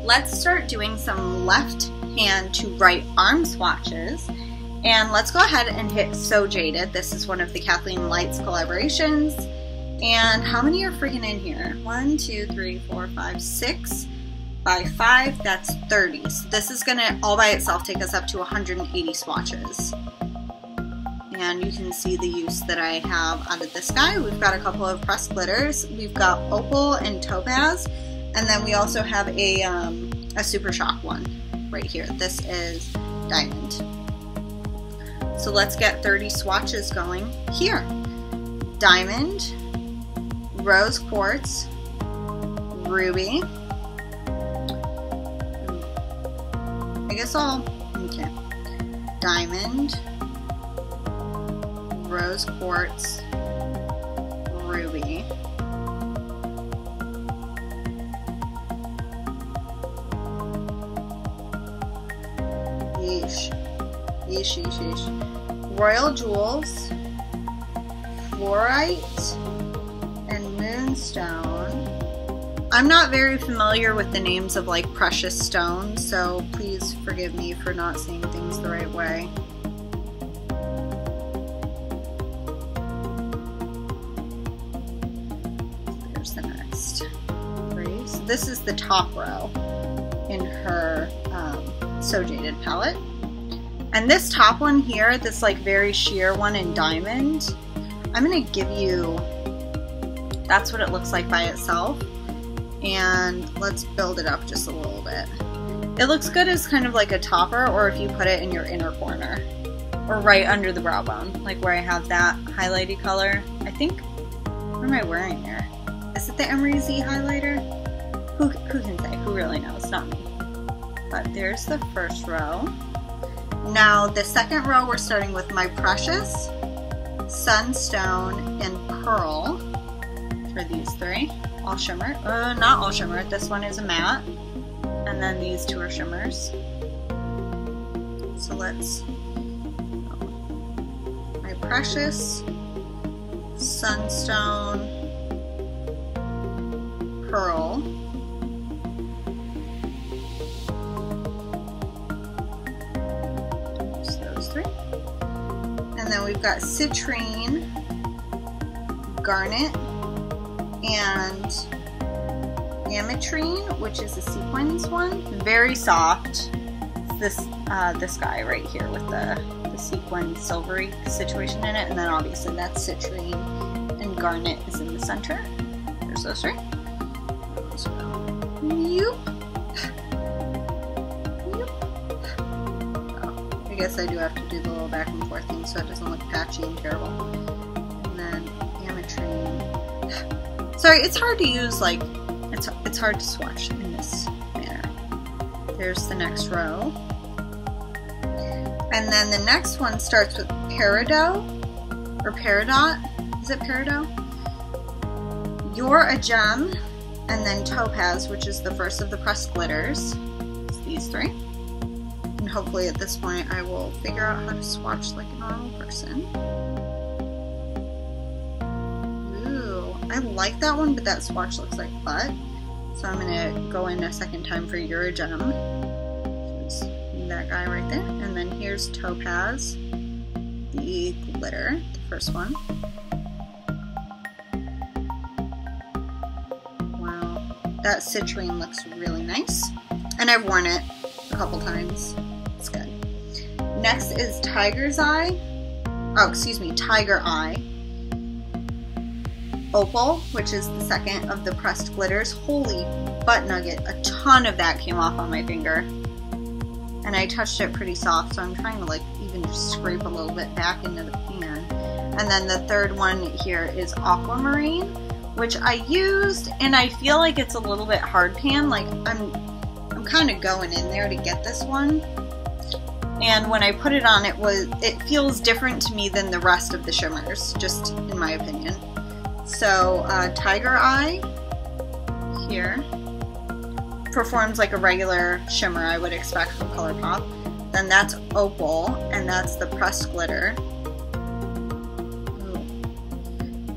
let's start doing some left hand to right arm swatches. And let's go ahead and hit So Jaded. This is one of the Kathleen Lights collaborations. And how many are freaking in here? 1, 2, 3, 4, 5, 6 by 5, that's 30. So this is gonna all by itself take us up to 180 swatches. And you can see the use that I have out of this guy. We've got a couple of pressed glitters. We've got Opal and Topaz. And then we also have a Super Shock one right here. This is Diamond. So let's get 30 swatches going here. Diamond, Rose Quartz, Ruby. I guess okay. Diamond, Rose Quartz, Ruby. Yeesh. Yeesh, yeesh, yeesh. Royal Jewels, Fluorite, and Moonstone. I'm not very familiar with the names of like precious stones, so please forgive me for not saying things the right way. There's the next. So this is the top row in her So Jaded palette. And this top one here, this like very sheer one in Diamond, I'm gonna give you, that's what it looks like by itself. And let's build it up just a little bit. It looks good as kind of like a topper, or if you put it in your inner corner or right under the brow bone, like where I have that highlighty color. I think, what am I wearing here? Is it the Emery Z highlighter? Who can say? Who really knows? Not me. But there's the first row. Now the second row, we're starting with My Precious, Sunstone, and Pearl for these three. All shimmer. Not all shimmer. This one is a matte. And then these two are shimmers. So let's... My Precious, Sunstone, Pearl. Just those three. And then we've got Citrine, Garnet, and Ametrine, which is a sequins one. Very soft. It's this guy right here with the sequin silvery situation in it, and then obviously that's Citrine, and Garnet is in the center. There's those three. Yoop. Yoop. Oh, I guess I do have to do the little back and forth thing so it doesn't look patchy and terrible. And then Ametrine. Sorry, it's hard to use, like, it's hard to swatch in this manner. There's the next row. And then the next one starts with Peridot, or Peridot. Is it Peridot? You're a Gem, and then Topaz, which is the first of the pressed glitters. It's these three. And hopefully at this point I will figure out how to swatch like a normal person. I like that one, but that swatch looks like butt. So I'm gonna go in a second time for You're a Gem, which is that guy right there. And then here's Topaz, the glitter, the first one. Wow, that Citrine looks really nice. And I've worn it a couple times. It's good. Next is Tiger's Eye. Oh, excuse me, Tiger Eye. Opal, which is the second of the pressed glitters. Holy butt nugget, a ton of that came off on my finger. And I touched it pretty soft, so I'm trying to like even just scrape a little bit back into the pan. And then the third one here is Aquamarine, which I used, and I feel like it's a little bit hard pan. Like I'm kind of going in there to get this one. And when I put it on, it feels different to me than the rest of the shimmers, just in my opinion. So Tiger Eye here performs like a regular shimmer I would expect from Colourpop. Then that's Opal, and that's the pressed glitter. Ooh.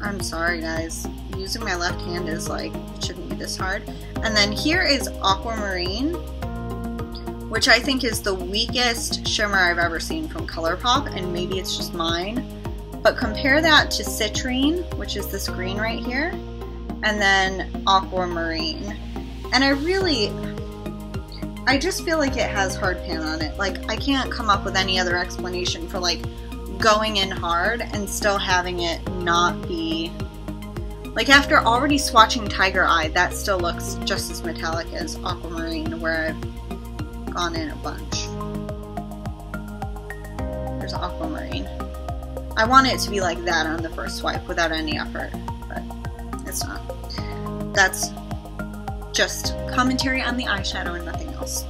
I'm sorry guys, using my left hand is like, it shouldn't be this hard. And then here is Aquamarine, which I think is the weakest shimmer I've ever seen from Colourpop, and maybe it's just mine. But compare that to Citrine, which is this green right here, and then Aquamarine. And I just feel like it has hard pan on it. Like, I can't come up with any other explanation for like going in hard and still having it not be, like after already swatching Tiger Eye, that still looks just as metallic as Aquamarine, where I've gone in a bunch. There's Aquamarine. I want it to be like that on the first swipe without any effort, but it's not. That's just commentary on the eyeshadow and nothing else.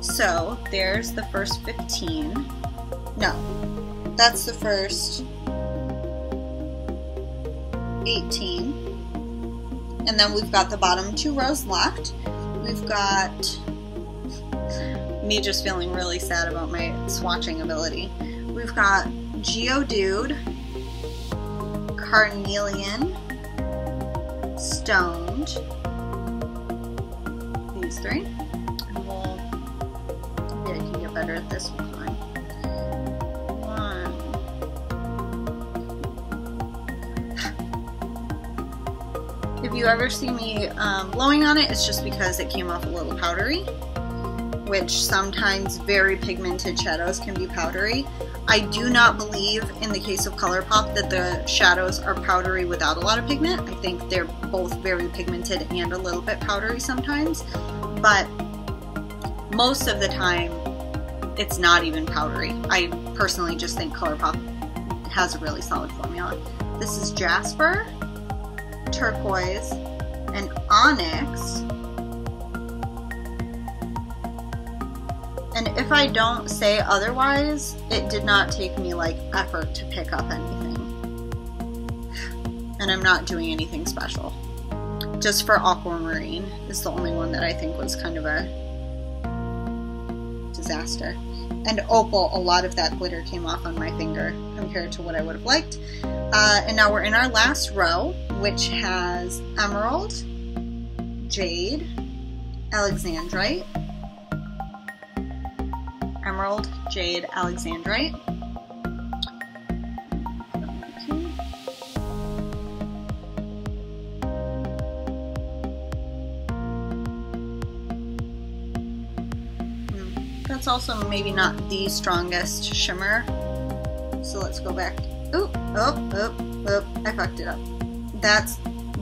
So there's the first 15. No, that's the first 18. And then we've got the bottom 2 rows left. We've got me just feeling really sad about my swatching ability. We've got Geodude, Carnelian, Stoned, these 3, and maybe I can get better at this one. If you ever see me blowing on it, it's just because it came off a little powdery, which sometimes very pigmented shadows can be powdery. I do not believe in the case of Colourpop that the shadows are powdery without a lot of pigment. I think they're both very pigmented and a little bit powdery sometimes, but most of the time it's not even powdery. I personally just think Colourpop has a really solid formula. This is Jasper, Turquoise, and Onyx. And if I don't say otherwise, it did not take me like effort to pick up anything. And I'm not doing anything special. Just for Aquamarine is the only one that I think was kind of a disaster. And Opal, a lot of that glitter came off on my finger compared to what I would have liked. And now we're in our last row, which has Emerald, Jade, Alexandrite, Emerald, Jade, Alexandrite. That's also maybe not the strongest shimmer. So let's go back. Oop, I fucked it up.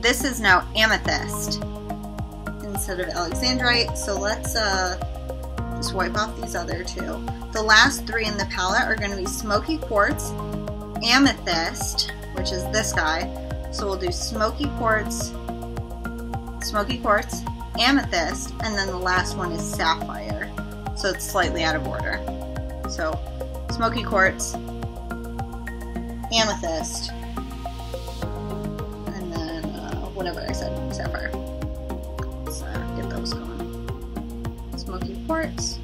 This is now Amethyst instead of Alexandrite. So let's just wipe off these other 2. The last 3 in the palette are going to be Smoky Quartz, Amethyst, which is this guy. So we'll do Smoky Quartz, Amethyst, and then the last one is Sapphire. So it's slightly out of order. So Smoky Quartz, Amethyst, and then whatever I said, Sapphire. Let's get those going. Smoky Quartz,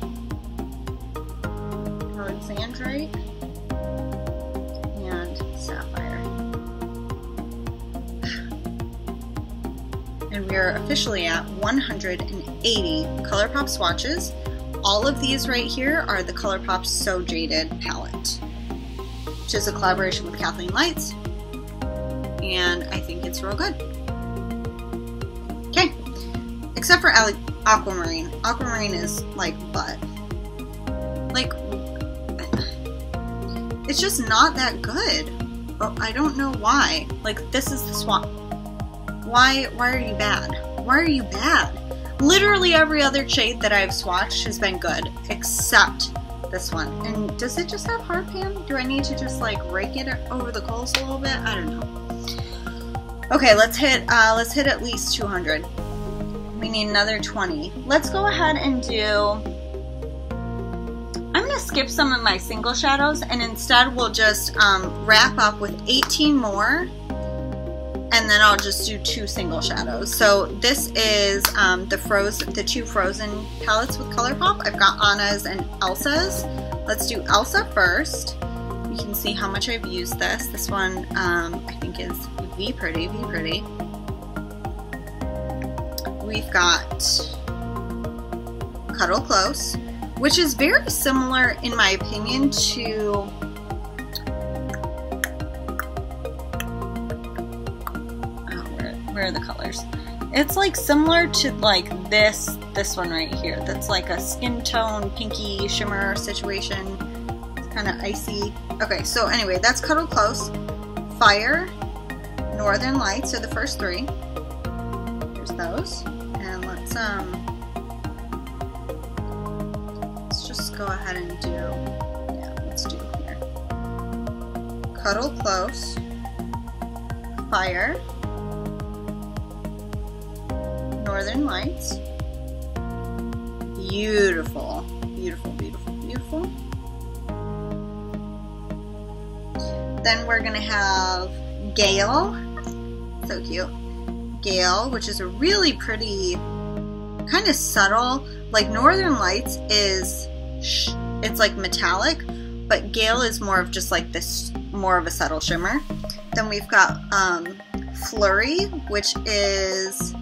Alexandrite, and Sapphire. And we are officially at 180 Colourpop swatches. All of these right here are the Colourpop So Jaded palette, which is a collaboration with Kathleen Lights, and I think it's real good. Okay, except for Aquamarine. Aquamarine is like butt. Like, it's just not that good. Oh, I don't know why. Like, this is the swatch. Why are you bad? Why are you bad? Literally every other shade that I've swatched has been good, except this one. And does it just have hard pan? Do I need to just like rake it over the coals a little bit? I don't know. Okay, let's hit at least 200. We need another 20. Let's go ahead and do, I'm gonna skip some of my single shadows and instead we'll just wrap up with 18 more, and then I'll just do 2 single shadows. So this is the 2 Frozen palettes with Colourpop. I've got Anna's and Elsa's. Let's do Elsa first. You can see how much I've used this. This one I think is V Pretty. We've got Cuddle Close, which is very similar, in my opinion, to where are the colors? It's like similar to like this one right here. That's like a skin tone pinky shimmer situation. It's kind of icy. Okay, so anyway, that's Cuddle Close, Fire, Northern Lights are the first 3. There's those. And let's just go ahead and do, yeah, let's do here. Cuddle Close, Fire, Northern Lights. Beautiful, beautiful, beautiful, beautiful. Then we're gonna have Gale, so cute. Gale, which is a really pretty, kind of subtle, like Northern Lights is, it's like metallic, but Gale is more of just like this, more of a subtle shimmer. Then we've got Flurry, which is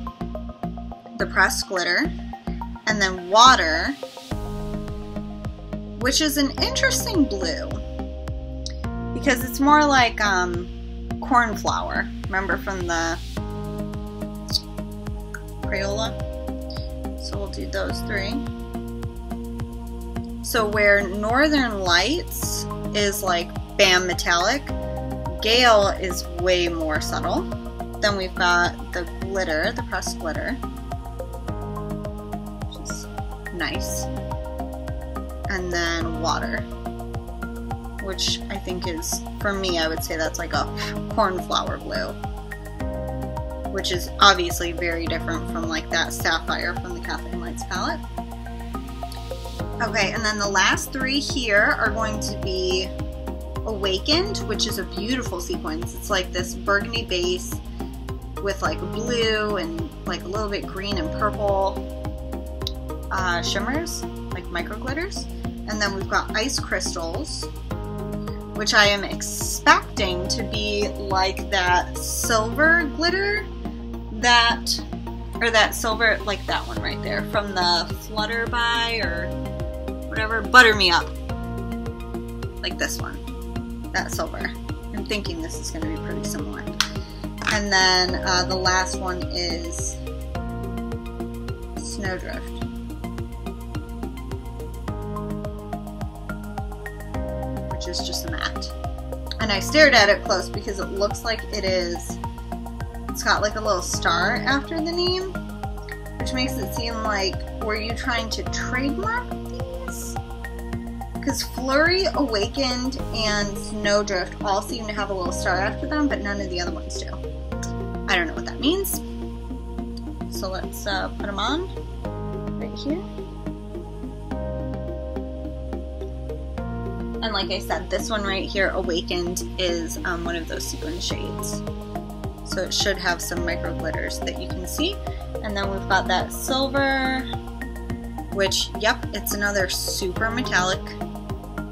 the pressed glitter, and then Water, which is an interesting blue because it's more like cornflower. Remember from the Crayola? So we'll do those 3. So where Northern Lights is like bam metallic, Gale is way more subtle. Then we've got the glitter, the pressed glitter, which is nice. And then Water, which I think is, for me, I would say that's like a cornflower blue, which is obviously very different from like that Sapphire from the Cafe Lights palette. Okay, and then the last 3 here are going to be Awakened, which is a beautiful sequence. It's like this burgundy base with like blue and like a little bit green and purple shimmers, like micro glitters. And then we've got Ice Crystals, which I am expecting to be like that silver glitter, that silver, like that one right there from the Flutterby or whatever, Butter Me Up, like this one, that silver. I'm thinking this is going to be pretty similar. And then the last one is Snowdrift, which is just a matte. And I stared at it close because it looks like it's got like a little star after the name, which makes it seem like, were you trying to trademark these? Because Flurry, Awakened, and Snowdrift all seem to have a little star after them, but none of the other ones do. I don't know what that means. So let's put them on right here. And like I said, this one right here, Awakened, is one of those sequin shades. So it should have some micro glitters that you can see. And then we've got that silver, which, yep, it's another super metallic,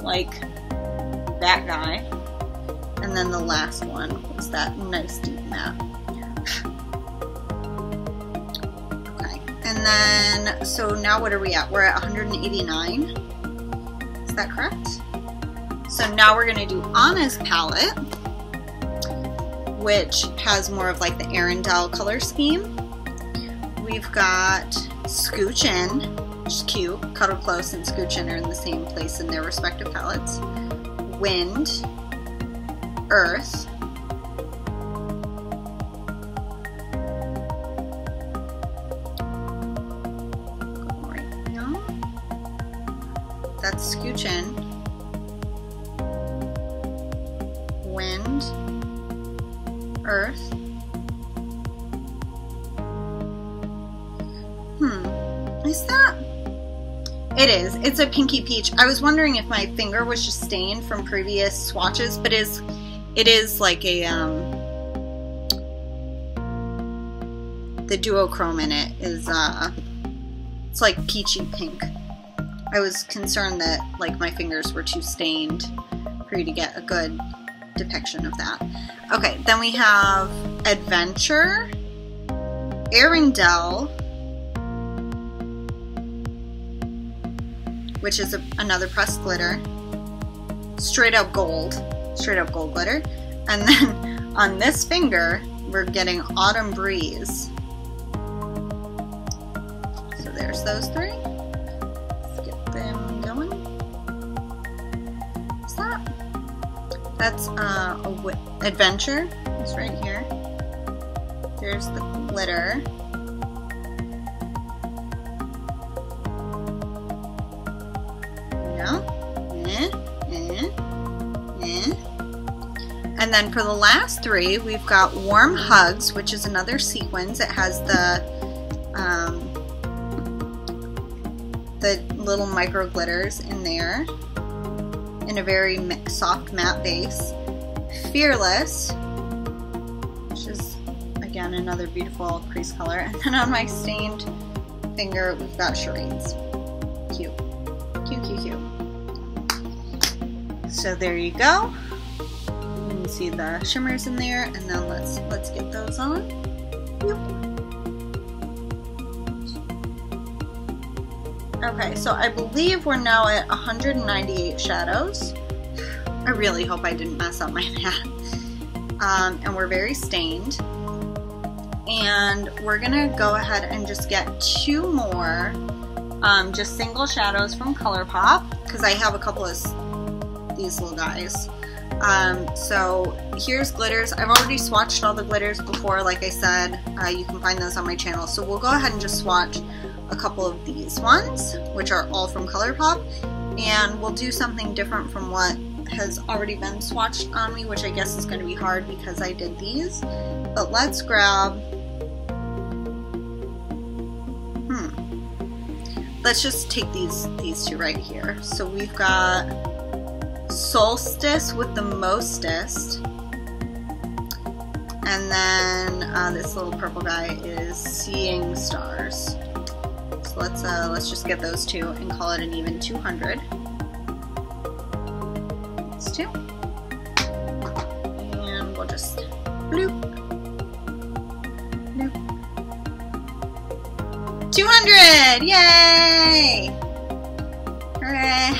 like that guy. And then the last one was that nice deep matte. Okay, and then, so now what are we at? We're at 189. Is that correct? So now we're gonna do Anna's palette, which has more of like the Arendelle color scheme. We've got Scooch In, which is cute. Cuddle Close and Scooch In are in the same place in their respective palettes. Wind, Earth, that's Scooch In, Wind, Earth. Is that? It is. It's a pinky peach. I was wondering if my finger was just stained from previous swatches, but it is like a the duochrome in it is it's like peachy pink. I was concerned that like my fingers were too stained for you to get a good depiction of that. Okay, then we have Adventure, Arendelle, which is another pressed glitter, straight up gold glitter, and then on this finger we're getting Autumn Breeze. So there's those three. Let's get them going. What's that? That's Adventure. It's right here. There's the glitter. And then for the last three, we've got Warm Hugs, which is another sequins. It has the little micro glitters in there in a very soft matte base. Fearless, which is again another beautiful crease color. And then on my stained finger, we've got Charades. Cute. Cute, cute, cute. So there you go. You can see the shimmers in there, and then let's get those on. Yep. Okay, so I believe we're now at 198 shadows. I really hope I didn't mess up my math. And we're very stained. And we're gonna go ahead and just get two more just single shadows from Colourpop, because I have a couple of these little guys. So here's glitters. I've already swatched all the glitters before, like I said. You can find those on my channel. So we'll go ahead and just swatch a couple of these ones, which are all from Colourpop, and we'll do something different from what has already been swatched on me, which I guess is going to be hard because I did these. But let's grab, let's just take these two right here. So we've got Solstice with the Mostest, and then this little purple guy is Seeing Stars. So let's just get those two and call it an even 200. That's two, and we'll just bloop, bloop. 200! Yay! Hooray!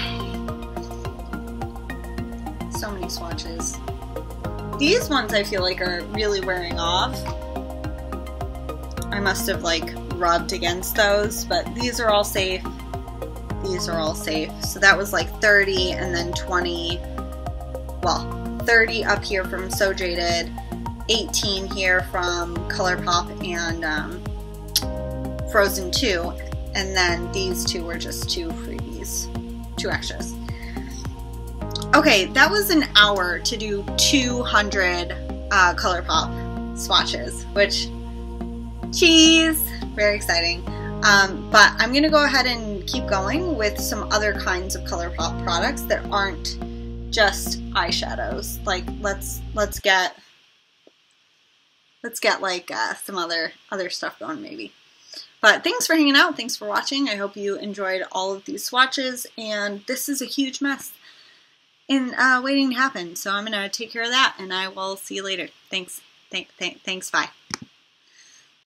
So many swatches. These ones I feel like are really wearing off. I must have like rubbed against those, but these are all safe. These are all safe. So that was like 30 and then 20, well, 30 up here from So Jaded, 18 here from Colourpop and Frozen 2, and then these two were just two freebies, two extras. Okay, that was an hour to do 200 Colourpop swatches, which, cheese, very exciting. But I'm going to go ahead and keep going with some other kinds of Colourpop products that aren't just eyeshadows. Like, let's get like some other stuff going maybe. But thanks for hanging out. Thanks for watching. I hope you enjoyed all of these swatches. And this is a huge mess in waiting to happen. So I'm going to take care of that, and I will see you later. Thanks. Thanks. Bye.